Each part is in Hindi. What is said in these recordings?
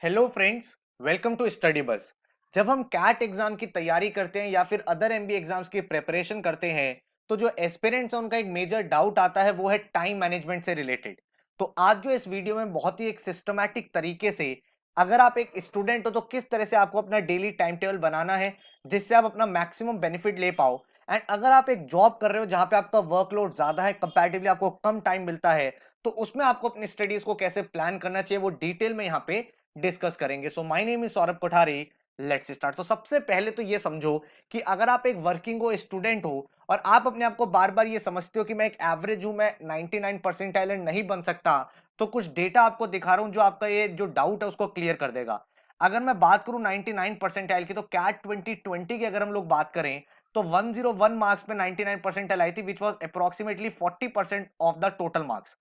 Hello friends, welcome to Study Bus. जब हम कैट एग्जाम की तैयारी करते हैं या फिर अदर एमबीए एग्जाम्स की प्रिपरेशन करते हैं तो जो एस्पिरेंट्स हैं उनका एक मेजर डाउट आता है, वो है टाइम मैनेजमेंट से रिलेटेड। तो आज जो इस वीडियो में बहुत ही एक सिस्टमैटिक तरीके से, अगर आप एक स्टूडेंट हो तो किस तरह से आपको अपना डेली टाइम टेबल बनाना है जिससे आप अपना मैक्सिमम बेनिफिट ले पाओ। एंड अगर आप एक जॉब कर रहे हो जहां पे आपका वर्कलोड ज्यादा है, कंपैरेटिवली आपको कम टाइम मिलता है, तो उसमें आपको अपनी स्टडीज को कैसे प्लान करना चाहिए वो डिटेल में यहाँ पे डिस्कस करेंगे। So my name is Saurabh Kothari. Let's start. तो सबसे पहले तो ये समझो कि अगर आप एक वर्किंग हो, स्टूडेंट हो, और आप अपने आप को बार बार ये समझते हो कि मैं एक एवरेज हूं, मैं 99 परसेंटाइल नहीं बन सकता, तो कुछ डेटा आपको दिखा रहा हूं जो आपका ये जो डाउट है उसको क्लियर कर देगा। अगर मैं बात करूं 99 परसेंटाइल की, तो कैट 2020 की अगर हम लोग बात करें तो 101 मार्क्स पे 99 परसेंटाइल आई थी, which was approximately 40% of the total marks.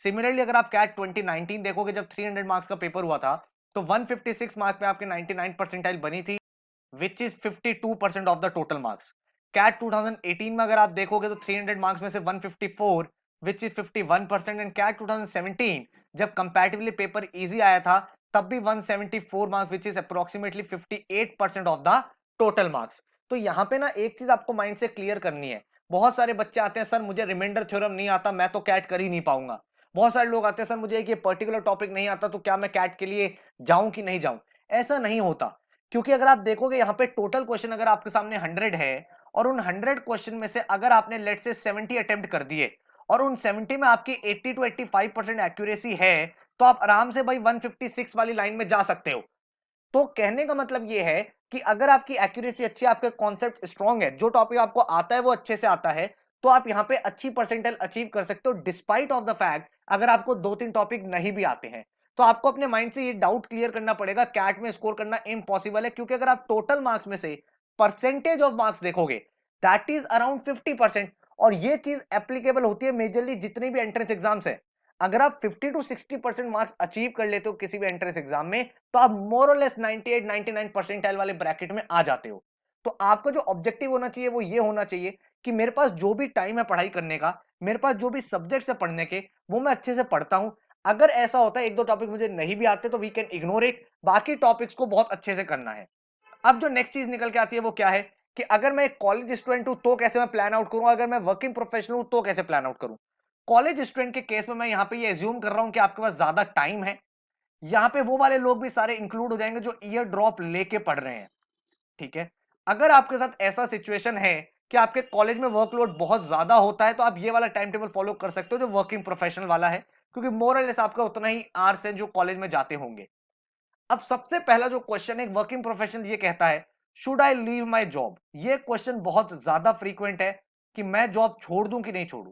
Similarly अगर आप कैट 2019 देखोगे, जब 300 मार्क्स का पेपर हुआ था, तो 156 मार्क पे आपके 99 परसेंटाइल बनी थी, which is 52% of the total marks. CAT 2018 में अगर आप देखोगे तो 300 मार्क्स में से 154, विच इज 51%। एंड कैट 2017 जब कंपैरेटिवली पेपर इजी आया था, तब भी 174 marks, which is approximately 58% of the total marks. तो यहां पे ना एक चीज आपको माइंड से क्लियर करनी है। बहुत सारे बच्चे आते हैं, सर मुझे रिमाइंडर थ्योरम नहीं आता, मैं तो कैट कर ही नहीं पाऊंगा। बहुत सारे लोग आते हैं, सर मुझे एक ये पर्टिकुलर टॉपिक नहीं आता, तो क्या मैं कैट के लिए जाऊं कि नहीं जाऊं। ऐसा नहीं होता, क्योंकि अगर आप देखोगे यहाँ पे टोटल क्वेश्चन अगर आपके सामने 100 है, और उन 100 क्वेश्चन में से अगर आपने लेट से 70 अटेम्प्ट कर दिए, और उन 70 में आपकी 80 to 85% एक्यूरेसी है, तो आप आराम से भाई 156 वाली लाइन में जा सकते हो। तो कहने का मतलब यह है कि अगर आपकी एक्यूरेसी अच्छी है, आपके कॉन्सेप्ट स्ट्रांग है, जो टॉपिक आपको आता है वो अच्छे से आता है, तो आप यहां पे अच्छी परसेंटाइल अचीव कर सकते हो, डिस्पाइट ऑफ द फैक्ट अगर आपको दो तीन टॉपिक नहीं भी आते हैं। तो आपको अपने माइंड से ये डाउट क्लियर करना पड़ेगा, कैट में स्कोर करना इम्पॉसिबल है, क्योंकि अगर आप टोटल मार्क्स में से परसेंटेज ऑफ मार्क्स देखोगे, दैट इज अराउंड 50%। और ये चीज एप्लीकेबल होती है मेजरली जितने भी एंट्रेंस एग्जाम्स है। अगर आप 50 टू 60% मार्क्स अचीव कर लेते हो किसी भी एंट्रेंस एग्जाम में, तो आप मोर और लेस 98 99 परसेंटाइल वाले ब्रैकेट में आ जाते हो। तो आपका जो ऑब्जेक्टिव होना चाहिए वो ये होना चाहिए कि मेरे पास जो भी टाइम है पढ़ाई करने का, मेरे पास जो भी सब्जेक्ट्स है पढ़ने के, वो मैं अच्छे से पढ़ता हूं। अगर ऐसा होता है एक दो टॉपिक मुझे नहीं भी आते, तो वी कैन इग्नोर इट, बाकी टॉपिक्स को बहुत अच्छे से करना है। अब जो नेक्स्ट चीज निकल के आती है वो क्या है कि अगर मैं एक कॉलेज स्टूडेंट हूं तो कैसे मैं प्लान आउट करूं, अगर मैं वर्किंग प्रोफेशनल हूं तो कैसे प्लान आउट करूं। कॉलेज स्टूडेंट के केस में मैं यहां पे ये एज्यूम कर रहा हूं कि आपके पास ज्यादा टाइम है। यहां पे वो वाले लोग भी सारे इंक्लूड हो जाएंगे जो ईयर ड्रॉप लेके पढ़ रहे हैं। ठीक है। अगर आपके साथ ऐसा सिचुएशन है कि आपके कॉलेज में वर्कलोड बहुत ज्यादा होता है, तो आप ये वाला टाइम टेबल फॉलो कर सकते हो जो वर्किंग प्रोफेशनल वाला है, क्योंकि मोरलेस आपका उतना ही आवर्स है जो कॉलेज में जाते होंगे। अब सबसे पहला जो क्वेश्चन है, वर्किंग प्रोफेशनल ये कहता है, should I leave my job. ये क्वेश्चन बहुत ज्यादा फ्रीक्वेंट है कि मैं जॉब छोड़ दूं कि नहीं छोड़ूं।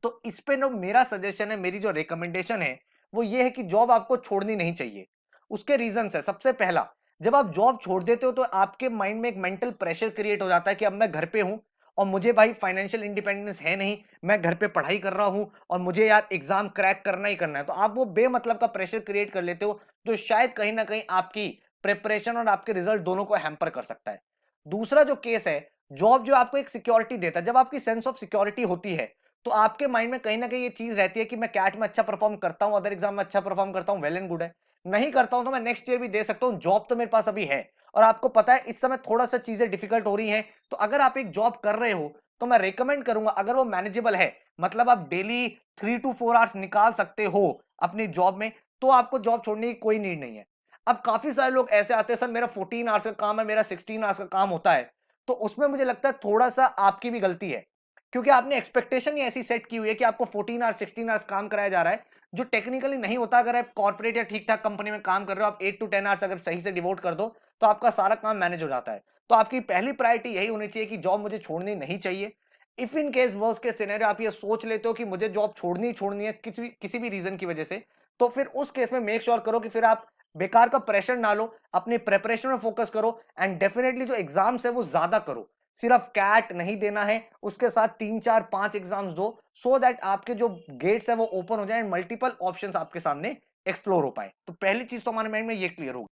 तो इस पे ना मेरा सजेशन है, मेरी जो रिकमेंडेशन है वो ये है कि जॉब आपको छोड़नी नहीं चाहिए। उसके रीजन है, सबसे पहला, जब आप जॉब छोड़ देते हो तो आपके माइंड में एक मेंटल प्रेशर क्रिएट हो जाता है कि अब मैं घर पे हूं और मुझे भाई फाइनेंशियल इंडिपेंडेंस है नहीं, मैं घर पे पढ़ाई कर रहा हूं और मुझे यार एग्जाम क्रैक करना ही करना है। तो आप वो बेमतलब का प्रेशर क्रिएट कर लेते हो, जो शायद कहीं ना कहीं आपकी प्रिपरेशन और आपके रिजल्ट दोनों को हैम्पर कर सकता है। दूसरा जो केस है, जॉब जो आपको एक सिक्योरिटी देता है, जब आपकी सेंस ऑफ सिक्योरिटी होती है, तो आपके माइंड में कहीं ना कहीं ये चीज रहती है कि मैं कैट में अच्छा परफॉर्म करता हूं, अदर एग्जाम में अच्छा परफॉर्म करता हूं, वेल एंड गुड है। नहीं करता हूं तो मैं नेक्स्ट ईयर भी दे सकता हूं, जॉब तो मेरे पास अभी है। और आपको पता है इस समय थोड़ा सा चीजें डिफिकल्ट हो रही हैं, तो अगर आप एक जॉब कर रहे हो तो मैं रेकमेंड करूंगा, अगर वो मैनेजेबल है, मतलब आप डेली 3 to 4 आवर्स निकाल सकते हो अपनी जॉब में, तो आपको जॉब छोड़ने की कोई नीड नहीं है। अब काफी सारे लोग ऐसे आते हैं, सर मेरा 14 आवर्स का काम है, मेरा 16 आवर्स का काम होता है। तो उसमें मुझे लगता है थोड़ा सा आपकी भी गलती है, क्योंकि आपने एक्सपेक्टेशन ही ऐसी सेट की हुई है कि आपको 14 आवर्स 16 आवर्स काम कराया जा रहा है, जो टेक्निकली नहीं होता। अगर आप कॉर्पोरेट या ठीक ठाक कंपनी में काम कर रहे हो, आप 8 to 10 आवर्स अगर सही से डिवोट कर दो, तो आपका सारा काम मैनेज हो जाता है। तो आपकी पहली प्रायोरिटी यही होनी चाहिए कि जॉब मुझे छोड़नी नहीं चाहिए। इफ इन केस वर्स्ट के सिनेरियो आप ये सोच लेते हो कि मुझे जॉब छोड़नी ही छोड़नी है किसी भी रीजन की वजह से, तो फिर उस केस में मेक श्योर करो कि फिर आप बेकार का प्रेशर ना लो, अपनी प्रेपरेशन में फोकस करो, एंड डेफिनेटली जो एग्जाम्स है वो ज्यादा करो। सिर्फ कैट नहीं देना है, उसके साथ 3 4 5 एग्जाम्स दो, सो दैट आपके जो गेट्स है वो ओपन हो जाए, मल्टीपल ऑप्शंस आपके सामने एक्सप्लोर हो पाए। तो पहली चीज तो हमारे माइंड में ये क्लियर होगी।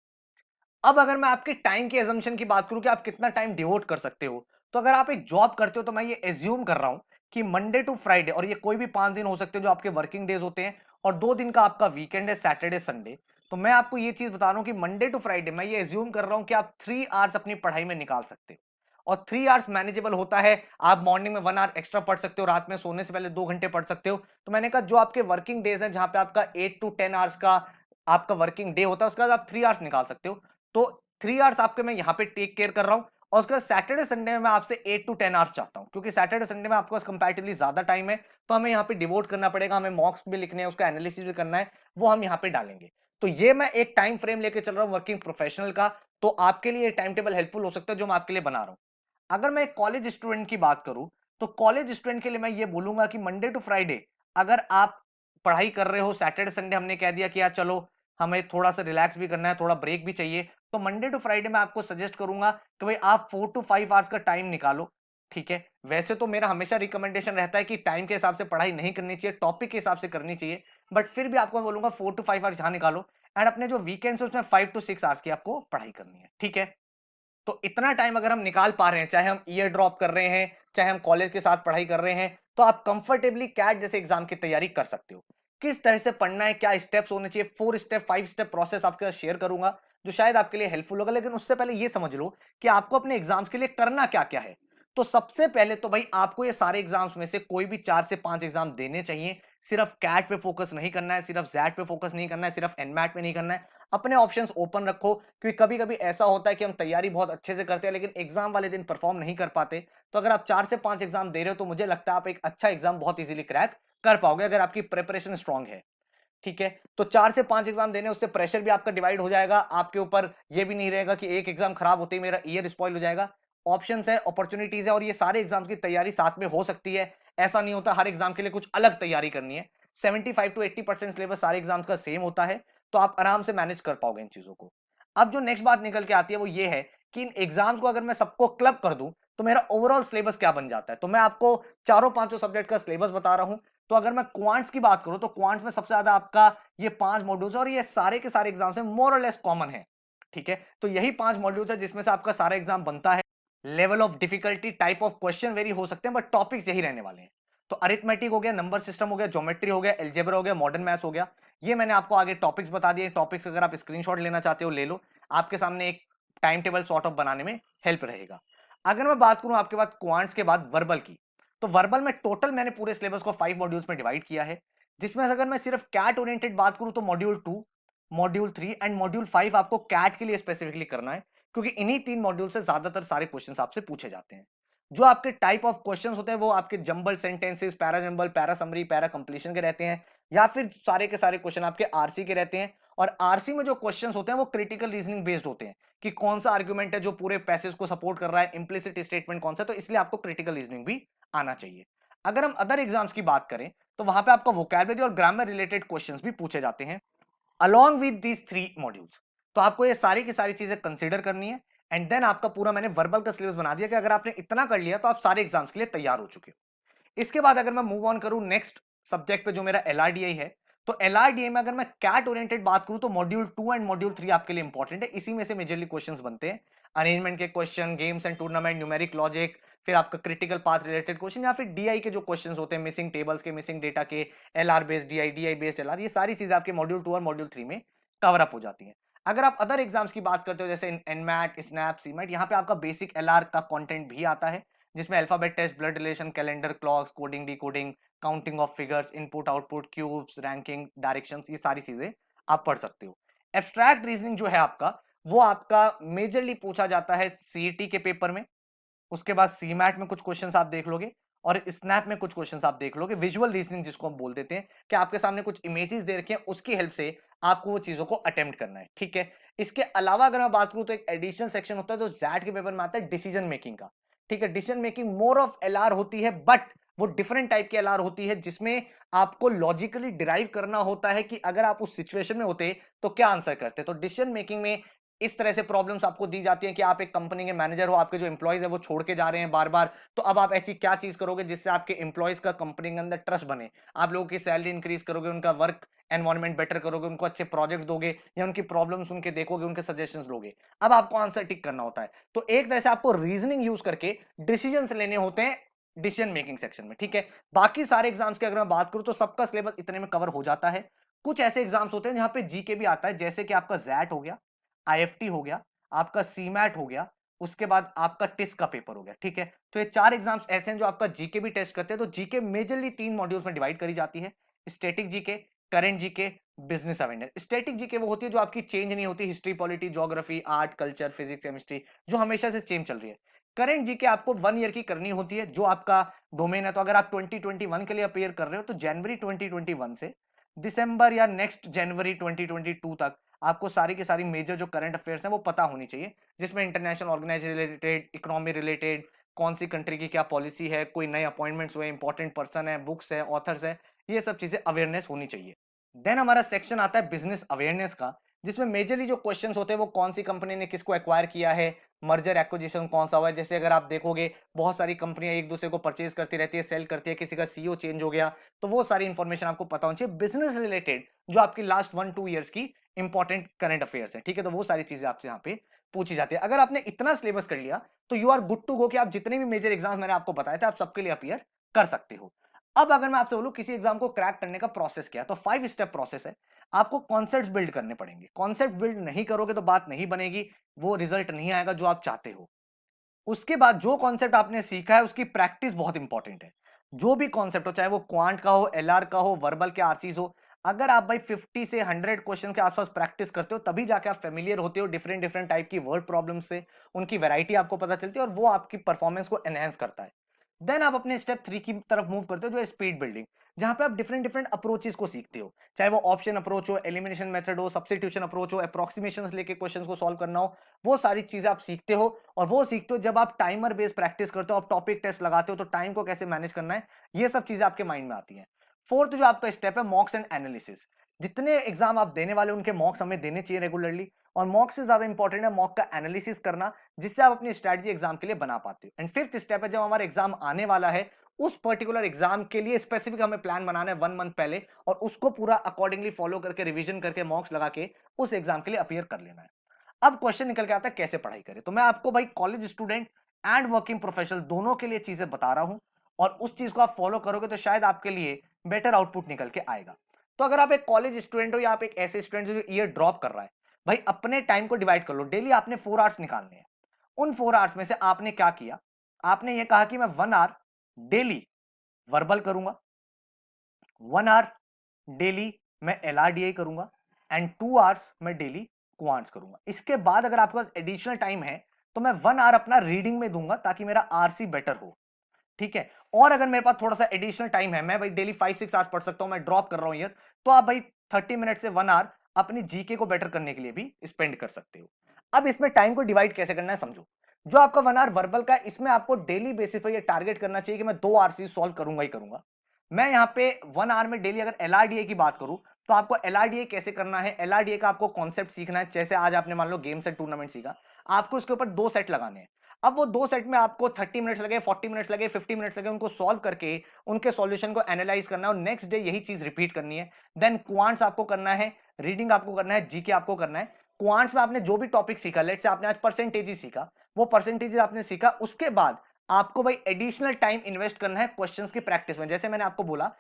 अब अगर मैं आपके टाइम के एजम्पशन की बात करूं कि आप कितना टाइम डिवोट कर सकते हो, तो अगर आप एक जॉब करते हो तो मैं ये एज्यूम कर रहा हूं कि मंडे टू फ्राइडे, और ये कोई भी 5 दिन हो सकते हैं जो आपके वर्किंग डेज होते हैं, और 2 दिन का आपका वीकेंड है, सैटरडे संडे। तो मैं आपको ये चीज बता रहा हूं कि मंडे टू फ्राइडे मैं ये एज्यूम कर रहा हूं कि आप 3 आवर्स अपनी पढ़ाई में निकाल सकते हो, और 3 आवर्स मैनेजेबल होता है। आप मॉर्निंग में 1 आवर एक्स्ट्रा पढ़ सकते हो, रात में सोने से पहले 2 घंटे पढ़ सकते हो। तो मैंने कहा जो आपके वर्किंग डेज हैं जहां पे आपका 8 to 10 आवर्स का आपका वर्किंग डे होता है, उसके बाद आप 3 आवर्स निकाल सकते हो। तो 3 आवर्स आपके मैं यहाँ पे टेक केयर कर रहा हूँ, और उसके बाद सैटरडे संडे में मैं आपसे 8 to 10 आवर्स चाहता हूँ, क्योंकि सैटरडे संडे में आपके पास कंपैरेटिवली ज्यादा टाइम है। तो हमें यहाँ पे डिवोट करना पड़ेगा, हमें मॉक्स भी लिखने हैं, उसका एनालिसिस भी करना है, वो हम यहाँ पे डालेंगे। तो ये मैं एक टाइम फ्रेम लेके चल रहा हूँ वर्किंग प्रोफेशनल का। तो आपके लिए टाइम टेबल हेल्पफुल हो सकता है जो मैं आपके लिए बना रहा हूँ। अगर मैं कॉलेज स्टूडेंट की बात करूं, तो कॉलेज स्टूडेंट के लिए मैं ये बोलूंगा कि मंडे टू फ्राइडे अगर आप पढ़ाई कर रहे हो, सैटरडे संडे हमने कह दिया कि यार चलो हमें थोड़ा सा रिलैक्स भी करना है, थोड़ा ब्रेक भी चाहिए, तो मंडे टू फ्राइडे मैं आपको सजेस्ट करूंगा कि भाई आप 4 to 5 आवर्स का टाइम निकालो। ठीक है, वैसे तो मेरा हमेशा रिकमेंडेशन रहता है कि टाइम के हिसाब से पढ़ाई नहीं करनी चाहिए, टॉपिक के हिसाब से करनी चाहिए, बट फिर भी आपको बोलूंगा 4 to 5 आवर्स यहां निकालो। एंड अपने जो वीकेंड्स उसमें 5 to 6 आवर्स की आपको पढ़ाई करनी है। ठीक है, तो इतना टाइम अगर हम निकाल पा रहे हैं, चाहे हम ईयर ड्रॉप कर रहे हैं, चाहे हम कॉलेज के साथ पढ़ाई कर रहे हैं, तो आप कंफर्टेबली कैट जैसे एग्जाम की तैयारी कर सकते हो। किस तरह से पढ़ना है, क्या स्टेप्स होने चाहिए, 4 स्टेप 5 स्टेप प्रोसेस आपके साथ शेयर करूंगा, जो शायद आपके लिए हेल्पफुल होगा। लेकिन उससे पहले ये समझ लो कि आपको अपने एग्जाम्स के लिए करना क्या क्या है। तो सबसे पहले तो भाई आपको ये सारे एग्जाम्स में से कोई भी 4 से 5 एग्जाम देने चाहिए। सिर्फ कैट पे फोकस नहीं करना है, सिर्फ जैट पे फोकस नहीं करना है, सिर्फ एनमैट पे नहीं करना है। अपने ऑप्शंस ओपन रखो, क्योंकि कभी कभी ऐसा होता है कि हम तैयारी बहुत अच्छे से करते हैं लेकिन एग्जाम वाले दिन परफॉर्म नहीं कर पाते। तो अगर आप 4 से 5 एग्जाम दे रहे हो तो मुझे लगता है आप एक अच्छा एग्जाम बहुत इजीली क्रैक कर पाओगे अगर आपकी प्रिपरेशन स्ट्रांग है। ठीक है, तो 4 से 5 एग्जाम देने, उससे प्रेशर भी आपका डिवाइड हो जाएगा आपके ऊपर। ये भी नहीं रहेगा कि एक एग्जाम खराब होते ही मेरा ईयर स्पॉइल हो जाएगा। ऑप्शंस है, अपॉर्चुनिटीज है, और ये सारे एग्जाम्स की तैयारी साथ में हो सकती है। ऐसा नहीं होता हर एग्जाम के लिए कुछ अलग तैयारी करनी है। 75 to 80% सिलेबस सारे एग्जाम्स का सेम होता है, तो आप आराम से मैनेज कर पाओगे इन चीजों को। अब जो नेक्स्ट बात निकल के आती है वो ये है कि इन एग्जाम्स को अगर मैं सबको क्लब कर दूं तो मेरा ओवरऑल सिलेबस क्या बन जाता है। तो मैं आपको चारों पांचों सब्जेक्ट का सिलेबस बता रहा हूं। तो अगर मैं क्वांट्स की बात करूं तो क्वांट्स में सबसे ज्यादा आपका ये 5 मॉड्यूल्स, और ये सारे के सारे एग्जाम्स में मोर और लेस कॉमन है। ठीक है, तो यही 5 मॉड्यूल्स है जिसमें से आपका सारा एग्जाम बनता है। Level of difficulty, type of question very हो सकते हैं, बट टॉपिक्स यही रहने वाले हैं। तो अरिथमेटिक हो गया, नंबर सिस्टम हो गया, ज्योमेट्री हो गया, एल्जेब्रा हो गया, मॉडर्न मैथ्स हो गया। ये मैंने आपको आगे टॉपिक्स बता दिए। टॉपिक्स अगर आप स्क्रीनशॉट लेना चाहते हो ले लो, आपके सामने एक टाइम टेबल सॉर्ट ऑफ बनाने में हेल्प रहेगा। अगर मैं बात करूं आपके बाद क्वांट्स के बाद वर्बल की, तो वर्बल में टोटल मैंने पूरे सिलेबस को 5 मॉड्यूल्स में डिवाइड किया है, जिसमें से अगर मैं सिर्फ कैट ओरिएंटेड बात करूं तो मॉड्यूल 2, मॉड्यूल 3 एंड मॉड्यूल 5 आपको कैट के लिए स्पेसिफिकली करना है, क्योंकि इन्हीं 3 मॉड्यूल से ज्यादातर सारे क्वेश्चंस आपसे पूछे जाते हैं। जो आपके टाइप ऑफ क्वेश्चंस होते हैं वो आपके jumble sentences, para jumble, para summary, para completion के रहते हैं, या फिर सारे के सारे क्वेश्चन आपके आरसी के रहते हैं। और आरसी में जो क्वेश्चंस होते हैं वो क्रिटिकल रीजनिंग बेस्ड होते हैं, कि कौन सा आर्गुमेंट है जो पूरे पैसेज को सपोर्ट कर रहा है, इंप्लिसिट स्टेटमेंट कौन सा, तो इसलिए आपको क्रिटिकल रीजनिंग भी आना चाहिए। अगर हम अदर एग्जाम्स की बात करें तो वहां पे आपका वोकैबुलरी और ग्रामर रिलेटेड क्वेश्चंस भी पूछे जाते हैं अलॉन्ग विद दीज 3 मॉड्यूल्स। तो आपको ये सारी की सारी चीजें कंसीडर करनी है। एंड देन आपका पूरा मैंने वर्बल का सिलेबस बना दिया कि अगर आपने इतना कर लिया तो आप सारे एग्जाम्स के लिए तैयार हो चुके हो। इसके बाद अगर मैं मूव ऑन करूं नेक्स्ट सब्जेक्ट पे जो मेरा एलआरडीआई है, तो एलआरडीआई में अगर मैं कैट ओरिएंटेड बात करूं तो मॉड्यूल 2 एंड मॉड्यूल 3 आपके लिए इंपॉर्टेंट है। इसी में से मेजरली क्वेश्चंस बनते हैं, अरेंजमेंट के question, games and tournament, numeric logic, फिर आपका क्रिटिकल पाथ रिलेटेड क्वेश्चन, या फिर डीआई के जो क्वेश्चंस होते हैं, मिसिंग टेबल्स के, मिसिंग डेटा के, LR based DI, DI based LR, ये सारी चीजें आपके मॉड्यूल 2 और मॉड्यूल 3 में कवर अप हो जाती हैं। अगर आप अदर एग्जाम्स की बात करते हो जैसे एनमैट, स्नैप, सीमैट, यहाँ पे आपका बेसिक एलआर का कंटेंट भी आता है, जिसमें alphabet test, blood relation, calendar, clocks, coding, decoding, counting of figures, input output, cubes, ranking, directions, ये सारी चीजें आप पढ़ सकते हो। एब्स्ट्रैक्ट रीजनिंग जो है आपका, वो आपका मेजरली पूछा जाता है सीईटी के पेपर में। उसके बाद सीमैट में कुछ क्वेश्चंस आप देख लोगे, और स्नैप में कुछ क्वेश्चंस आप देख लोगे। विजुअल रीजनिंग जिसको हम बोल देते हैं, कि आपके सामने कुछ इमेजेस दे रखे हैं, उसकी हेल्प से आपको वो चीजों को अटेम्प्ट करना है। ठीक है, इसके अलावा अगर मैं बात करूं तो एक एडिशनल सेक्शन होता है जो जैट के पेपर में आता है, डिसीजन मेकिंग का। ठीक है, decision making more of LR होती है, बट वो डिफरेंट टाइप की एलआर होती है, जिसमें आपको लॉजिकली डिराइव करना होता है कि अगर आप उस सिचुएशन में होते तो क्या आंसर करते। तो डिसीजन मेकिंग में इस तरह से प्रॉब्लम्स आपको दी जाती हैं कि आप एक कंपनी के मैनेजर हो, आपके जो एम्प्लॉयज है वो छोड़ के जा रहे हैं बार बार, तो अब आप ऐसी क्या चीज करोगे जिससे आपके एम्प्लॉयज का कंपनी के अंदर ट्रस्ट बने। आप लोगों की सैलरी इंक्रीज करोगे, उनका वर्क एनवायरनमेंट बेटर करोगे, उनको अच्छे प्रोजेक्ट दोगे, या उनकी प्रॉब्लम सुन के देखोगे, उनके सजेशंस लोगे। अब आपको आंसर टिक करना होता है। तो एक तरह से आपको रीजनिंग यूज करके डिसीजन लेने होते हैं डिसीजन मेकिंग सेक्शन में। ठीक है, बाकी सारे एग्जाम्स की अगर मैं बात करूं तो सबका सिलेबस इतने में कवर हो जाता है। कुछ ऐसे एग्जाम्स होते हैं जहां पे जीके भी आता है, जैसे कि आपका जैट हो गया, आईएफटी हो गया, आपका सीमैट हो गया, उसके बाद आपका टिस का पेपर हो गया। ठीक है, तो ये 4 एग्जाम्स ऐसे हैं जो आपका जीके भी टेस्ट करते हैं। तो जीके मेजरली 3 मॉड्यूल्स में डिवाइड करी जाती है, static GK, current GK, business awareness. Static GK वो होती है जो आपकी चेंज नहीं होती, history, polity, geography, art, culture, physics, chemistry, जो हमेशा से सेम चल रही है। करंट जीके आपको 1 ईयर की करनी होती है, जो आपका डोमेन है। तो अगर आप 2021 के लिए अपेयर कर रहे हो तो जनवरी 2021 से दिसंबर या नेक्स्ट जनवरी 2022 तक आपको सारी की सारी मेजर जो करंट अफेयर्स हैं वो पता होनी चाहिए, जिसमें international organization related, economy related, कौन सी कंट्री की क्या पॉलिसी है, कोई नए अपॉइंटमेंट्स हुए, इंपॉर्टेंट पर्सन है, बुक्स है, ऑथर्स है, ये सब चीजें अवेयरनेस होनी चाहिए। देन हमारा सेक्शन आता है बिजनेस अवेयरनेस का, जिसमें मेजरली जो क्वेश्चंस होते हैं वो कौन सी कंपनी ने किसको एक्वायर किया है, मर्जर एक्विजिशन कौन सा हुआ है। जैसे अगर आप देखोगे बहुत सारी कंपनियां एक दूसरे को परचेज करती रहती है, सेल करती है, किसी का सीईओ चेंज हो गया, तो वो सारी इंफॉर्मेशन आपको पता होनी चाहिए बिजनेस रिलेटेड, जो आपकी लास्ट 1-2 ईयर्स की इंपॉर्टेंट करंट अफेयर्स है। ठीक है, तो वो सारी चीजें आपसे यहाँ पे पूछी जाती है। अगर आपने इतना सिलेबस कर लिया तो you are good to go, कि आप जितने भी मेजर एग्जाम मैंने आपको बताए थे आप सबके लिए अपियर कर सकते हो। अब अगर मैं आपसे बोलूं किसी एग्जाम को क्रैक करने का प्रोसेस क्या है, तो 5 स्टेप प्रोसेस है। आपको कॉन्सेप्ट्स बिल्ड करने पड़ेंगे, कॉन्सेप्ट बिल्ड नहीं करोगे तो बात नहीं बनेगी, वो रिजल्ट नहीं आएगा जो आप चाहते हो। उसके बाद जो कॉन्सेप्ट आपने सीखा है उसकी प्रैक्टिस बहुत इंपॉर्टेंट है। जो भी कॉन्सेप्ट हो, चाहे वो क्वांट का हो, एलआर का हो, वर्बल के आरसीज हो, अगर आप भाई 50 से 100 क्वेश्चन के आसपास प्रैक्टिस करते हो तभी जाके आप फेमिलियर होते हो डिफरेंट डिफरेंट टाइप की वर्ड प्रॉब्लम से, उनकी वैरायटी आपको पता चलती है और वो आपकी परफॉर्मेंस को एनहेंस करता है। देन आप अपने स्टेप 3 की तरफ मूव करते हो, जो है स्पीड बिल्डिंग, जहां पे आप डिफरेंट डिफरेंट अप्रोचेस को सीखते हो, चाहे वो ऑप्शन अप्रोच हो, एलिमिनेशन मेथड हो, सब्स्टिट्यूशन अप्रोच हो, अप्रोक्सीमेशन लेके क्वेश्चंस को सॉल्व करना हो, वो सारी चीजें आप सीखते हो। और वो सीखते हो जब आप टाइमर बेस्ड प्रैक्टिस करते हो, आप टॉपिक टेस्ट लगाते हो तो टाइम को कैसे मैनेज करना है, ये सब चीजें आपके माइंड में आती हैं। फोर्थ जो आपका स्टेप है, मॉक्स एंड एनालिसिस। जितने एग्जाम आप देने वाले उनके मॉक्स हमें देने चाहिए रेगुलरली, और मॉक से ज्यादा इंपॉर्टेंट है मॉक का एनालिसिस करना, जिससे आप अपनी स्ट्रेटजी एग्जाम के लिए बना पाते हो। एंड फिफ्थ स्टेप है, जब हमारा एग्जाम आने वाला है उस पर्टिकुलर एग्जाम के लिए स्पेसिफिक हमें प्लान बनाना है 1 मंथ पहले, और उसको पूरा अकॉर्डिंगली फॉलो करके, रिवीजन करके, मॉक्स लगा के उस एग्जाम के लिए अपियर कर लेना है। अब क्वेश्चन निकल के आता है कैसे पढ़ाई करें, तो मैं आपको भाई college student and working professional दोनों के लिए चीजें बता रहा हूं, और उस चीज को आप फॉलो करोगे तो शायद आपके लिए बेटर आउटपुट निकल के आएगा। तो अगर आप एक कॉलेज स्टूडेंट हो या आप एक ऐसे स्टूडेंट जो ईयर ड्रॉप कर रहा है, भाई अपने टाइम को डिवाइड कर लो। डेली आपने 4 आवर्स निकालने हैं। उन 4 आवर्स में से आपने क्या किया, आपने ये कहा कि मैं 1 आवर डेली वर्बल करूंगा, 1 आवर डेली मैं एलआरडीए करूंगा, एंड 2 आवर्स मैं डेली क्वांट्स करूंगा। इसके बाद अगर आपके पास एडिशनल टाइम है तो मैं 1 आवर अपना रीडिंग में दूंगा ताकि मेरा आरसी बेटर हो। ठीक है, और अगर मेरे पास थोड़ा सा एडिशनल टाइम है, मैं भाई डेली 5-6 आवर्स पढ़ सकता हूं, मैं ड्रॉप कर रहा हूं ईयर, तो आप भाई 30 मिनट से 1 आवर अपनी जीके को बेटर करने के लिए भी स्पेंड कर सकते हो। अब इसमें टाइम को डिवाइड कैसे करना है समझो। जो आपका 1 आवर वर्बल का है, इसमें आपको डेली बेसिस पर ये टारगेट करना चाहिए कि मैं 2 आरसी सॉल्व करूंगा ही करूंगा। मैं यहाँ पे 1 आवर में डेली अगर एलआरडीए की बात करूं, तो आपको एलआरडीए कैसे करना है, एलआरडीए का आपको कॉन्सेप्ट सीखना है। जैसे आज आपने मान लो गेम सेट टूर्नामेंट सीखा, आपको उसके ऊपर 2 सेट लगाने हैं। अब वो 2 सेट में आपको 30 मिनट्स लगे, 40 मिनट्स लगे, 50 मिनट्स लगे, उनको सॉल्व करके उनके सॉल्यूशन को एनालाइज करना है और नेक्स्ट डे यही चीज रिपीट करनी है। देन क्वांट्स आपको करना है, रीडिंग आपको करना है, जीके आपको करना है। क्वांट्स में आपने जो भी टॉपिक सीखा, लेट्स से आपने आज परसेंटेज ही सीखा, वो परसेंटेज आपने सीखा, उसके बाद आपको भाई एडिशनल टाइम इन्वेस्ट करना है क्वेश्चंस की प्रैक्टिस में। जैसे मैंने आपको बोला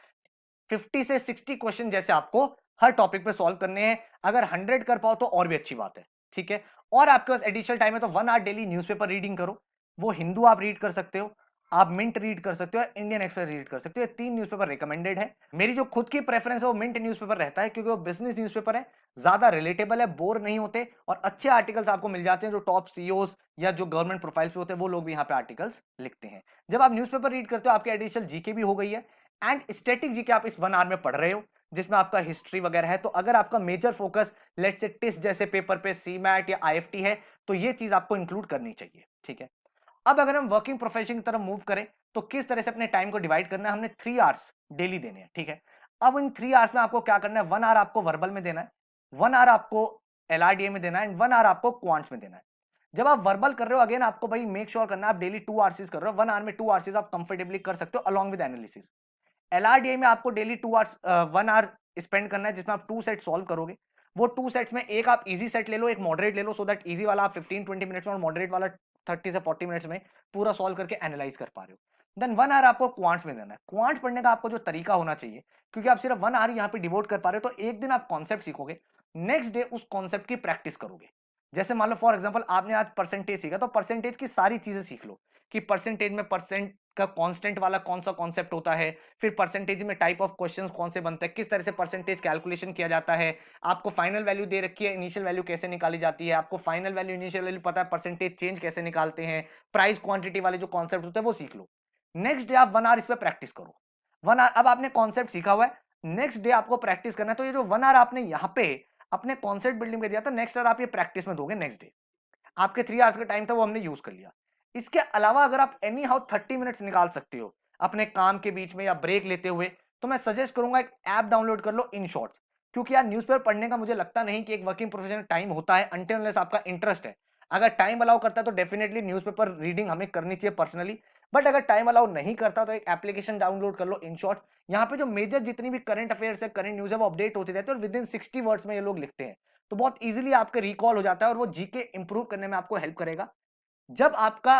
50 से 60 क्वेश्चन जैसे आपको हर टॉपिक पे सॉल्व करने हैं। अगर 100 कर पाओ तो और भी अच्छी बात है। ठीक है, और आपके पास एडिशनल टाइम है तो 1 आवर डेली न्यूज़पेपर रीडिंग करो। वो हिंदू आप रीड कर सकते हो, आप मिंट रीड कर सकते हो, इंडियन एक्सप्रेस रीड कर सकते हो। ये 3 न्यूज़पेपर रिकमेंडेड है। मेरी जो खुद की प्रेफरेंस है वो मिंट न्यूज़पेपर रहता है, क्योंकि वो बिजनेस न्यूज़पेपर है, ज्यादा रिलेटेबल है, बोर नहीं होते, और अच्छे आर्टिकल्स आपको मिल जाते हैं। जो टॉप सीईओज या जो गवर्नमेंट प्रोफाइल्स पे होते हैं वो लोग भी यहाँ पे आर्टिकल्स लिखते हैं। जब आप न्यूज़पेपर रीड करते हो आपके एडिशनल जीके भी हो गई है, एंड स्टैटिक जीके आप इस 1 आवर में पढ़ रहे हो, जिसमें आपका हिस्ट्री वगैरह है। तो अगर आपका मेजर फोकस लेट से टिस जैसे पेपर पे, सीमैट या आईएफटी है, तो ये चीज आपको इंक्लूड करनी चाहिए। ठीक है, अब अगर हम वर्किंग प्रोफेशन की तरफ मूव करें तो किस तरह से अपने टाइम को डिवाइड करना है, हमने 3 आवर्स डेली देने हैं। ठीक है, अब इन 3 आवर्स में आपको क्या करना है, 1 आवर आपको वर्बल में देना है, 1 आवर आपको एलआरडीए में देना है, एंड 1 आवर आपको क्वांट्स में देना है। जब आप वर्बल कर रहे हो, अगेन आपको भाई मेक श्योर करना है आप डेली 2 आवर्स कर रहे हो। 1 आवर में 2 आवर्स आप कंफर्टेबली कर सकते हो अलॉन्ग विद एनालिसिस। एलआरडीए में आपको डेली 2 आवर्स 1 आवर स्पेंड करना है, जिसमें आप 2 सेट सॉल्व करोगे। वो 2 सेट्स में एक आप इजी सेट ले लो, एक मॉडरेट ले लो, सो दैट इजी वाला आप 15-20 मिनट्स में और मॉडरेट वाला 30 से 40 मिनट्स में पूरा सॉल्व करके एनालाइज कर पा रहे हो। देन 1 आवर आपको क्वांट्स में देना है। क्वांट्स पढ़ने का आपको जो तरीका होना चाहिए, क्योंकि आप सिर्फ 1 आवर यहाँ पे डिवोट कर पा रहे हो, तो एक दिन आप कॉन्सेप्ट सीखोगे, नेक्स्ट डे उस कॉन्सेप्ट की प्रैक्टिस करोगे। जैसे मान लो फॉर एग्जांपल आपने आज परसेंटेज सीखा, तो परसेंटेज की सारी चीजें सीख लो कि परसेंटेज में परसेंट का कांस्टेंट वाला कौन सा कॉन्सेप्ट होता है, फिर परसेंटेज में टाइप ऑफ क्वेश्चंस कौन से बनते हैं, किस तरह से परसेंटेज कैलकुलेशन किया जाता है, आपको फाइनल वैल्यू दे रखी है, इनिशियल वैल्यू कैसे निकाली जाती है, आपको फाइनल वैल्यू इनिशियल वैल्यू पता है, परसेंटेज चेंज कैसे निकालते हैं, प्राइस क्वांटिटी वाले जो कॉन्सेप्ट होते हैं वो सीख लो। नेक्स्ट डे आप 1 आवर इस पर प्रैक्टिस करो। 1 आवर अब आपने कॉन्सेप्ट सीखा हुआ है, नेक्स्ट डे आपको प्रैक्टिस करना है। तो ये जो 1 आवर आपने यहाँ पे अपने कॉन्सेप्ट बिल्डिंग में दिया था, नेक्स्ट आवर आप ये प्रैक्टिस में दोगे। नेक्स्ट डे आपके 3 आवर्स का टाइम था, वो हमने यूज कर लिया। इसके अलावा अगर आप एनी हाउ 30 मिनट्स निकाल सकते हो अपने काम के बीच में या ब्रेक लेते हुए, तो मैं सजेस्ट करूंगा एक ऐप डाउनलोड कर लो, इन शॉर्ट्स। क्योंकि यार न्यूज़पेपर पढ़ने का मुझे लगता नहीं कि एक वर्किंग प्रोफेशनल टाइम होता है, अनटिल अनलेस आपका इंटरेस्ट है। अगर टाइम अलाउ करता है तो डेफिनेटली न्यूज़पेपर रीडिंग हमें करनी चाहिए पर्सनली, बट अगर टाइम अलाउ नहीं करता तो एक एप्लीकेशन डाउनलोड कर लो, इन शॉर्ट्स। यहाँ पे जो मेजर जितनी भी करंट अफेयर्स है, करंट न्यूज है, वो अपडेट होते रहते हैं और विद इन 60 वर्ड्स में ये लोग लिखते हैं, तो बहुत इजीली आपके रिकॉल हो जाता है और वो जीके इंप्रूव करने में आपको हेल्प करेगा। जब आपका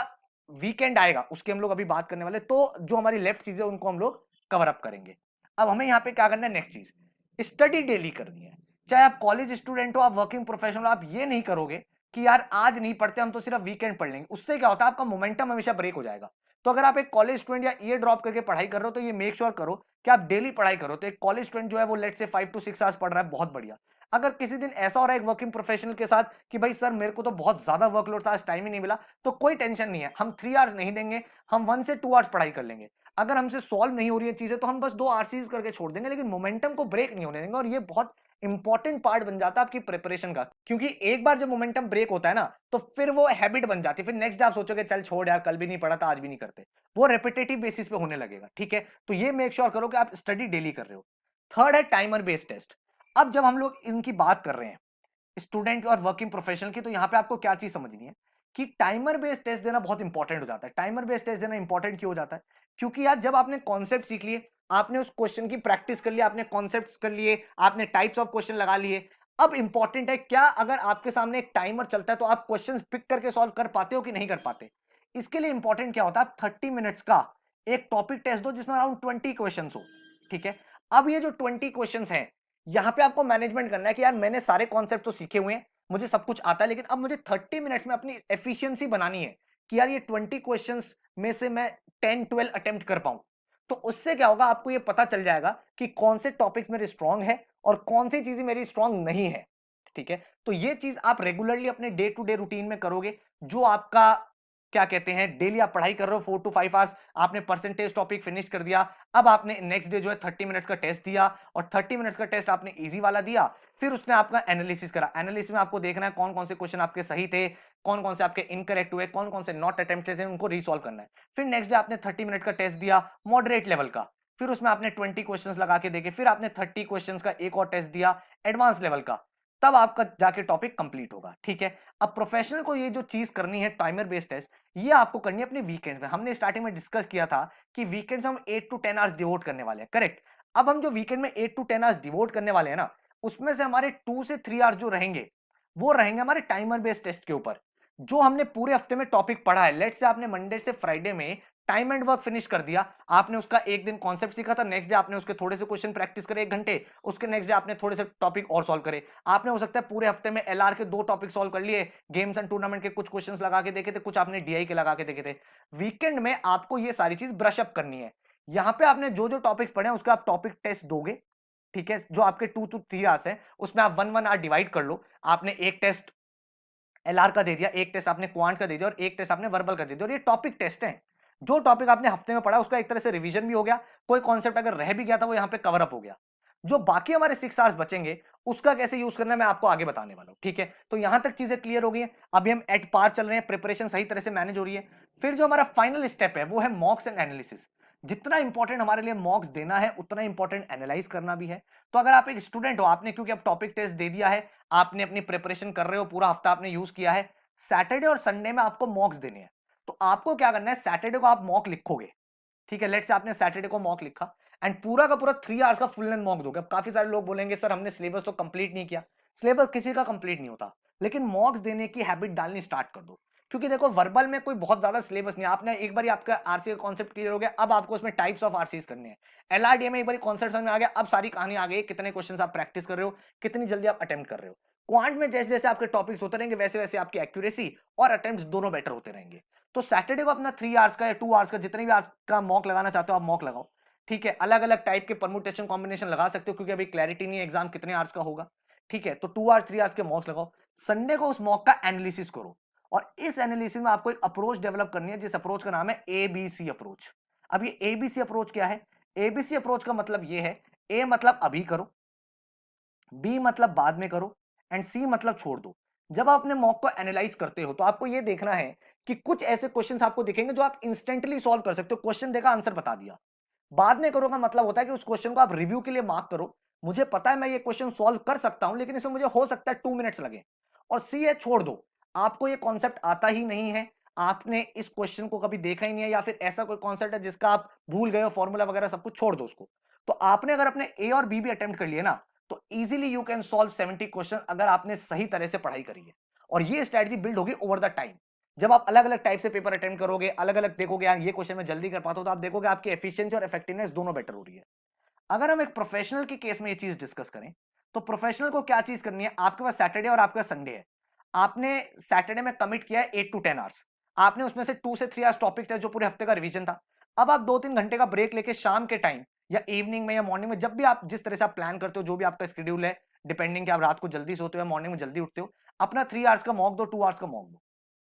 वीकेंड आएगा, उसकी हम लोग अभी बात करने वाले, तो जो हमारी लेफ्ट चीजें उनको हम लोग कवर अप करेंगे। अब हमें यहाँ पे क्या करना है, नेक्स्ट चीज स्टडी डेली करनी है। चाहे आप कॉलेज स्टूडेंट हो, आप वर्किंग प्रोफेशनल हो, आप ये नहीं करोगे कि यार आज नहीं पढ़ते हम तो सिर्फ वीकेंड पढ़ लेंगे। उससे क्या होता है, आपका मोमेंटम हमेशा ब्रेक हो जाएगा। तो अगर आप एक कॉलेज स्टूडेंट या ईयर ड्रॉप करके पढ़ाई कर रहे हो, तो ये मेक श्योर करो कि आप डेली पढ़ाई करो। तो एक कॉलेज स्टूडेंट जो है वो लेट से 5 to 6 आवर्स पढ़ रहा है, बहुत बढ़िया। अगर किसी दिन ऐसा हो रहा है एक वर्किंग प्रोफेशनल के साथ कि भाई सर मेरे को तो बहुत ज्यादा वर्कलोड था, आज टाइम ही नहीं मिला, तो कोई टेंशन नहीं है, हम 3 आवर्स नहीं देंगे, हम 1 से 2 आवर्स पढ़ाई कर लेंगे। अगर हमसे सॉल्व नहीं हो रही है चीजें तो हम बस 2 आरसीज करके छोड़ देंगे, लेकिन मोमेंटम को ब्रेक नहीं होने देंगे। और ये बहुत इंपॉर्टेंट पार्ट बन जाता है आपकी प्रिपरेशन का, क्योंकि एक बार जब मोमेंटम ब्रेक होता है ना, तो फिर वो हैबिट बन जाती है। फिर नेक्स्ट डे आप सोचोगे चल छोड़ यार, कल भी नहीं पढ़ा था आज भी नहीं करते, वो रेपिटेटिव बेसिस पे होने लगेगा। ठीक है, तो ये मेक श्योर करो कि आप स्टडी डेली कर रहे हो। थर्ड है टाइमर बेस्ड टेस्ट। अब जब हम लोग इनकी बात कर रहे हैं स्टूडेंट और वर्किंग प्रोफेशनल की, तो यहां पे आपको क्या चीज समझनी है कि टाइमर बेस्ड टेस्ट देना बहुत इंपॉर्टेंट हो जाता है। टाइमर बेस्ड टेस्ट देना इंपॉर्टेंट क्यों हो जाता है, क्योंकि यार जब आपने कॉन्सेप्ट सीख लिए, आपने उस क्वेश्चन की प्रैक्टिस कर लिया, आपने कॉन्सेप्ट्स कर लिए, आपने टाइप्स ऑफ क्वेश्चन लगा लिए, अब इंपॉर्टेंट है क्या अगर आपके सामने एक टाइमर चलता है तो आप क्वेश्चन पिक करके सॉल्व कर पाते हो कि नहीं कर पाते। इसके लिए इंपॉर्टेंट क्या होता है, आप 30 मिनट्स का एक टॉपिक टेस्ट दो जिसमें अराउंड 20 क्वेश्चन हो। ठीक है, अब ये जो 20 क्वेश्चन है, यहां पे आपको मैनेजमेंट करना है कि यार मैंने सारे कॉन्सेप्ट तो सीखे हुए हैं, मुझे सब कुछ आता है, लेकिन अब मुझे 30 मिनट्स में अपनी एफिशिएंसी बनानी है कि यार ये 20 क्वेश्चंस में से मैं 10-12 अटेम्प्ट कर पाऊं। तो उससे क्या होगा, आपको ये पता चल जाएगा कि कौन से टॉपिक्स मेरे स्ट्रांग है और कौन सी चीजें मेरी स्ट्रांग नहीं है। ठीक है, तो ये चीज आप रेगुलरली अपने डे टू डे रूटीन में करोगे। जो आपका क्या कहते हैं, डेली आप पढ़ाई कर रहे हो 4 to 5 आवर्स, आपने परसेंटेज टॉपिक फिनिश कर दिया, अब आपने नेक्स्ट डे जो है 30 मिनट्स का टेस्ट दिया, और 30 मिनट्स का टेस्ट आपने इजी वाला दिया, फिर उसने आपका एनालिसिस करा। एनालिसिस में आपको देखना है कौन कौन से क्वेश्चन आपके सही थे, कौन कौन से आपके इनकरेक्ट हुए, कौन कौन से नॉट अटेम्प्टेड थे, उनको रिसॉल्व करना है। फिर नेक्स्ट डे आपने 30 मिनट का टेस्ट दिया मॉडरेट लेवल का, फिर उसमें आपने 20 क्वेश्चंस लगा के देखे, फिर आपने 30 क्वेश्चंस का एक और टेस्ट दिया एडवांस लेवल का, तब आपका जाके टॉपिक कंप्लीट होगा। ठीक है, अब प्रोफेशनल को ये जो चीज करनी है टाइमर बेस्ड टेस्ट, ये आपको करनी है अपने वीकेंड में। हमने स्टार्टिंग में डिस्कस किया था कि वीकेंड्स में हम 8 to 10 आवर्स डिवोट करने वाले हैं, करेक्ट। अब हम जो वीकेंड में 8 to 10 आवर्स डिवोट करने वाले हैं ना, उसमें से हमारे 2 से 3 आवर्स जो रहेंगे, वो रहेंगे हमारे टाइमर बेस्ड टेस्ट के ऊपर। जो हमने पूरे हफ्ते में टॉपिक पढ़ा है, लेट से आपने मंडे से फ्राइडे में टाइम एंड वर्क फिनिश कर दिया, आपने उसका एक दिन कॉन्सेप्ट सीखा था, नेक्स्ट डे आपने उसके थोड़े से क्वेश्चन प्रैक्टिस करे 1 घंटे, उसके नेक्स्ट डे आपने थोड़े से टॉपिक और सॉल्व करे। आपने हो सकता है पूरे हफ्ते में एलआर के 2 टॉपिक सॉल्व कर लिए, गेम्स एंड टूर्नामेंट के कुछ क्वेश्चंस लगा के देखे थे, कुछ आपने डीआई के लगा के देखे थे। वीकेंड में आपको ये सारी चीज ब्रश अप करनी है। यहां पे आपने जो जो टॉपिक्स पढ़े हैं उसका आप टॉपिक टेस्ट दोगे। ठीक है, जो आपके 2 to 3 आवर्स है उसमें आप 1-1 आवर डिवाइड कर लो। आपने एक टेस्ट एलआर का दे दिया, एक टेस्ट आपने क्वांट का दे दिया, और एक टेस्ट आपने वर्बल का दे दिया, और ये टॉपिक टेस्ट है। जो टॉपिक आपने हफ्ते में पढ़ा उसका एक तरह से रिवीजन भी हो गया, कोई कॉन्सेप्ट अगर रह भी गया था वो यहां पे कवर अप हो गया। जो बाकी हमारे 6 आवर्स बचेंगे उसका कैसे यूज करना है मैं आपको आगे बताने वाला हूं। ठीक है, तो यहां तक चीजें क्लियर हो गई हैं। अभी हम एट पार चल रहे हैं, प्रिपरेशन सही तरह से मैनेज हो रही है। फिर जो हमारा फाइनल स्टेप है वो है मॉक्स एंड एनालिसिस। जितना इंपॉर्टेंट हमारे लिए मॉक्स देना है, उतना इंपॉर्टेंट एनालाइज करना भी है। तो अगर आप एक स्टूडेंट हो, आपने क्योंकि अब टॉपिक टेस्ट दे दिया है, आपने अपनी प्रिपरेशन कर रहे हो, पूरा हफ्ता आपने यूज किया है, सैटरडे और संडे में आपको मॉक्स देने हैं। तो आपको क्या करना है, सैटरडे को आप मॉक लिखोगे। ठीक है, लेट्स से आपने सैटरडे को मॉक लिखा एंड पूरा का पूरा 3 आवर्स का फुल लेंथ मॉक दोगे। अब काफी सारे लोग बोलेंगे सर हमने सिलेबस तो कंप्लीट नहीं किया। सिलेबस किसी का कंप्लीट नहीं होता, लेकिन मॉक्स देने की हैबिट डालनी स्टार्ट कर दो। क्योंकि देखो वर्बल में कोई बहुत ज्यादा सिलेबस नहीं है, आपने एक बार आपका आरसी का कॉन्सेप्ट क्लियर हो गया, अब आपको उसमें टाइप्स ऑफ आरसीज करने हैं। एलआरडीए में एक बार कॉन्सेप्ट समझ में आ गया, अब सारी कहानी आ गई, कितने क्वेश्चन आप प्रैक्टिस कर रहे हो, कितनी जल्दी आप अटेम्प्ट कर रहे हो। क्वांट में जैसे जैसे आपके टॉपिक्स होते रहेंगे वैसे वैसे आपकी एक्यूरेसी और अटेम्प्ट दोनों बेटर होते रहेंगे। तो सैटरडे को अपना 3 आवर्स का या 2 आवर्स का जितने भी आपका मॉक लगाना चाहते हो आप मॉक लगाओ, ठीक है। अलग अलग टाइप के परमुटेशन कॉम्बिनेशन लगा सकते हो, क्योंकि अभी क्लैरिटी नहीं है एग्जाम कितने आवर्स का होगा, ठीक है। तो 2 आवर्स 3 आवर्स के मॉक्स लगाओ। संडे को उस मॉक का एनालिसिस करो, और इस एनालिसिस में आपको एक अप्रोच डेवलप करनी है, जिस अप्रोच का नाम है एबीसी अप्रोच। अब ये एबीसी अप्रोच क्या है? एबीसी अप्रोच का मतलब ये है, ए मतलब अभी करो, बी मतलब बाद में करो, एंड सी मतलब छोड़ दो। जब आप अपने मॉक को एनालाइज करते हो तो आपको यह देखना है कि कुछ ऐसे क्वेश्चंस आपको दिखेंगे जो आप इंस्टेंटली सॉल्व कर सकते हो, क्वेश्चन देखा आंसर बता दिया। बाद में करो का मतलब होता है कि उस क्वेश्चन को आप रिव्यू के लिए मार्क करो, मुझे पता है मैं ये क्वेश्चन सॉल्व कर सकता हूं, लेकिन इसमें मुझे हो सकता है 2 मिनट्स लगे। और सी है छोड़ दो, आपको ये कॉन्सेप्ट आता ही नहीं है, आपने इस क्वेश्चन को कभी देखा ही नहीं है, या फिर ऐसा कोई कॉन्सेप्ट है जिसका आप भूल गए हो, फॉर्मूला वगैरह सब कुछ छोड़ दो उसको। तो आपने अगर अपने ए और बी भी अटेम्प्ट कर लिए ना, तो easily you can solve 70 question, अगर आपने सही तरह से पढ़ाई करी है। और ये स्ट्रेटजी बिल्ड होगी ओवर द टाइम। जब आप अलग अलग टाइप से पेपर अटेम्प्ट करोगे, अलग अलग देखोगे यार ये क्वेश्चन मैं जल्दी कर पाता हूं, तो आप देखोगे आपकी एफिशिएंसी और इफेक्टिवनेस दोनों बेटर हो रही है। अगर हम एक प्रोफेशनल के केस में ये चीज डिस्कस करें, तो प्रोफेशनल को क्या चीज करनी है, आपके पास सैटरडे और आपके पास संडे है। आपने सैटरडे में कमिट किया है 8 to 10 आवर्स, आपने उसमें से 2 से 3 आवर्स टॉपिक टेस्ट जो पूरे हफ्ते का रिवीजन था। अब आप 2-3 घंटे का ब्रेक लेके शाम के टाइम या इवनिंग में या मॉर्निंग में, जब भी आप जिस तरह से आप प्लान करते हो, जो भी आपका शेड्यूल है, डिपेंडिंग कि आप रात को जल्दी सोते हो या मॉर्निंग में जल्दी उठते हो, अपना 3 आवर्स का मॉक दो, 2 आवर्स का मॉक दो,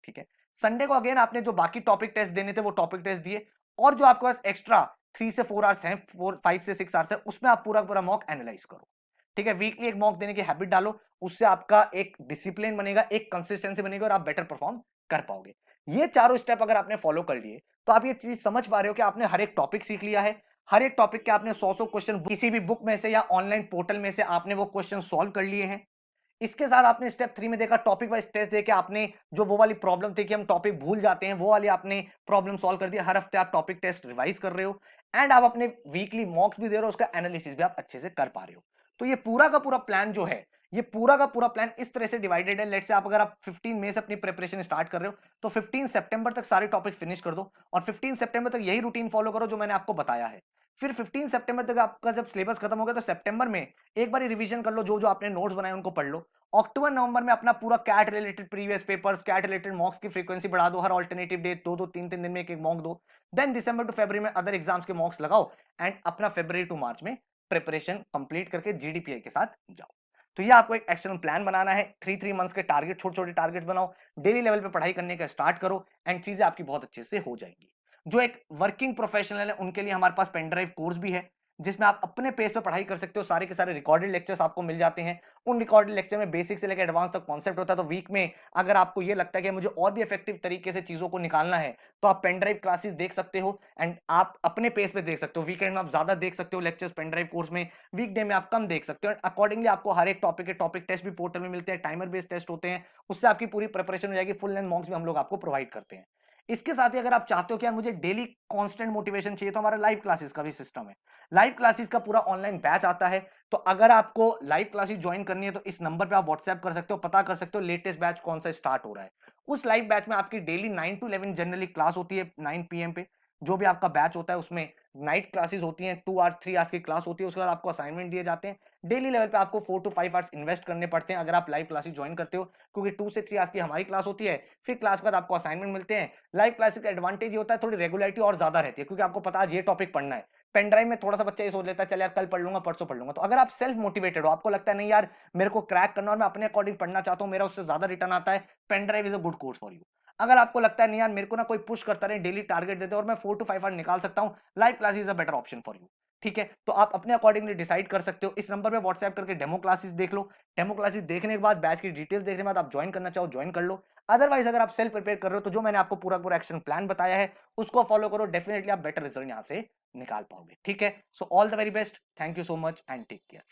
ठीक है। संडे को अगेन आपने जो बाकी टॉपिक टेस्ट देने थे वो टॉपिक टेस्ट दिए, और जो आपके पास एक्स्ट्रा 3 से 4 आवर्स हैं, 5 से 6 आवर्स है, उसमें आप पूरा पूरा मॉक एनालाइज करो, ठीक है। वीकली एक मॉक देने की हैबिट डालो, उससे आपका एक डिसिप्लिन बनेगा, एक कंसिस्टेंसी बनेगी, और आप बेटर परफॉर्म कर पाओगे। ये चारों स्टेप अगर आपने फॉलो कर लिए, तो आप ये चीज समझ पा रहे हो कि आपने हर एक टॉपिक सीख लिया है, हर एक टॉपिक के आपने 100 क्वेश्चन किसी भी बुक में से या ऑनलाइन पोर्टल में से आपने वो क्वेश्चन सॉल्व कर लिए हैं। इसके साथ आपने स्टेप 3 में देखा, टॉपिक वाइज टेस्ट देके आपने जो वो वाली प्रॉब्लम थी कि हम टॉपिक भूल जाते हैं, वो वाली आपने प्रॉब्लम सॉल्व कर दी। हर हफ्ते आप टॉपिक टेस्ट रिवाइज कर रहे हो, एंड आप अपने वीकली मॉक्स भी दे रहे हो, उसका एनालिसिस भी आप अच्छे से कर पा रहे हो। तो ये पूरा का पूरा प्लान जो है, ये पूरा का पूरा प्लान इस तरह से डिवाइडेड है। लेट्स से आप अगर आप 15 मई से अपनी प्रिपरेशन स्टार्ट कर रहे हो, तो 15 सितंबर तक सारे टॉपिक्स फिनिश कर दो, और 15 सितंबर तक यही रूटीन फॉलो करो जो मैंने आपको बताया है। फिर 15 सितंबर तक आपका जब सिलेबस खत्म हो गया, तो सितंबर में एक बार रिवीजन कर लो, जो जो आपने नोट्स बनाए उनको पढ़ लो। अक्टूबर नवंबर में अपना पूरा CAT related previous papers, CAT related mocks की फ्रीक्वेंसी बढ़ा दो, हर ऑल्टरनेटिव डे 2-2 3-3 दिन में एक एक मॉक दो। देन दिसंबर टू फरवरी में अदर एग्जाम्स के मॉक्स लगाओ, एंड अपना फरवरी टू मार्च में प्रिपरेशन कंप्लीट करके जीडीपीआई के साथ जाओ। तो ये आपको एक एक्शन प्लान बनाना है, 3-3 मंथ्स के टारगेट, छोटे छोटे टारगेट बनाओ, डेली लेवल पे पढ़ाई करने का स्टार्ट करो, एंड चीजें आपकी बहुत अच्छे से हो जाएंगी। जो एक वर्किंग प्रोफेशनल है उनके लिए हमारे पास पेन ड्राइव कोर्स भी है, जिसमें आप अपने पेस पे पढ़ाई कर सकते हो, सारे के सारे रिकॉर्डेड लेक्चर्स आपको मिल जाते हैं। उन रिकॉर्डेड लेक्चर में बेसिक से लेकर एडवांस तक कॉन्सेप्ट होता है। तो वीक में अगर आपको ये लगता है कि मुझे और भी इफेक्टिव तरीके से चीजों को निकालना है, तो आप पेन ड्राइव क्लासेस देख सकते हो, एंड आप अपने पेस पे देख सकते हो। वीकेंड में आप ज्यादा देख सकते हो लेक्चर्स पेन ड्राइव कोर्स में, वीकडे में आप कम देख सकते हो। अकॉर्डिंगली आपको हर एक टॉपिक के टॉपिक टेस्ट भी पोर्टल में मिलते हैं, टाइमर बेस्ड टेस्ट होते हैं, उससे आपकी पूरी प्रिपरेशन हो जाएगी। फुल लेंथ मॉक्स भी हम लोग आपको प्रोवाइड करते हैं। इसके साथ ही अगर आप चाहते हो कि यार मुझे डेली कांस्टेंट मोटिवेशन चाहिए, तो हमारा लाइव क्लासेस का भी सिस्टम है। लाइव क्लासेस का पूरा ऑनलाइन बैच आता है। तो अगर आपको लाइव क्लासेस ज्वाइन करनी है, तो इस नंबर पे आप व्हाट्सएप कर सकते हो, पता कर सकते हो लेटेस्ट बैच कौन सा स्टार्ट हो रहा है। उस लाइव बैच में आपकी डेली 9 to 11 जनरली क्लास होती है, 9 PM पे। जो भी आपका बैच होता है उसमें नाइट क्लासेस होती हैं, 2 आवर्स 3 आवर्स की क्लास होती है। उसके बाद आपको असाइनमेंट दिए जाते हैं। डेली लेवल पे आपको 4 to 5 आवर्स इन्वेस्ट करने पड़ते हैं अगर आप लाइव क्लासेस ज्वाइन करते हो, क्योंकि 2 से 3 आवर्स की हमारी क्लास होती है। फिर क्लास के बाद आपको असाइनमेंट मिलते हैं। लाइव क्लासेस का एडवांटेज ये होता है, थोड़ी रेगुलरिटी और ज्यादा रहती है, क्योंकि आपको पता है आज ये टॉपिक पढ़ना है। पेन ड्राइव में थोड़ा सा बच्चा ये सोच लेता है चल यार कल पढ़ लूंगा, परसों पढ़ लूंगा। तो अगर आप सेल्फ मोटिवेटेड हो, आपको लगता है नहीं यार मेरे को क्रैक करना और मैं अपने अकॉर्डिंग पढ़ना चाहता हूं, मेरा उससे ज्यादा रिटर्न आता है, pen drive is a good course for you. अगर आपको लगता है नहीं यार मेरे को ना कोई पुश करता रहे, डेली टारगेट देते और मैं 4 to 5 आवर निकाल सकता हूं, live class is a better option for you. ठीक है, तो आप अपने अकॉर्डिंगली डिसाइड कर सकते हो। इस नंबर पे व्हाट्सएप करके डेमो क्लासेस देख लो। डेमो क्लासेस देखने के बाद बैच की डिटेल्स देखने के बाद आप ज्वाइन करना चाहो ज्वाइन कर लो। अदरवाइज अगर आप सेल्फ प्रिपेयर कर रहे हो, तो जो मैंने आपको पूरा पूरा एक्शन प्लान बताया है उसको फॉलो करो, डेफिनेटली आप बेटर रिजल्ट यहां से निकाल पाओगे। ठीक है, so all the very best, thank you so much and take care.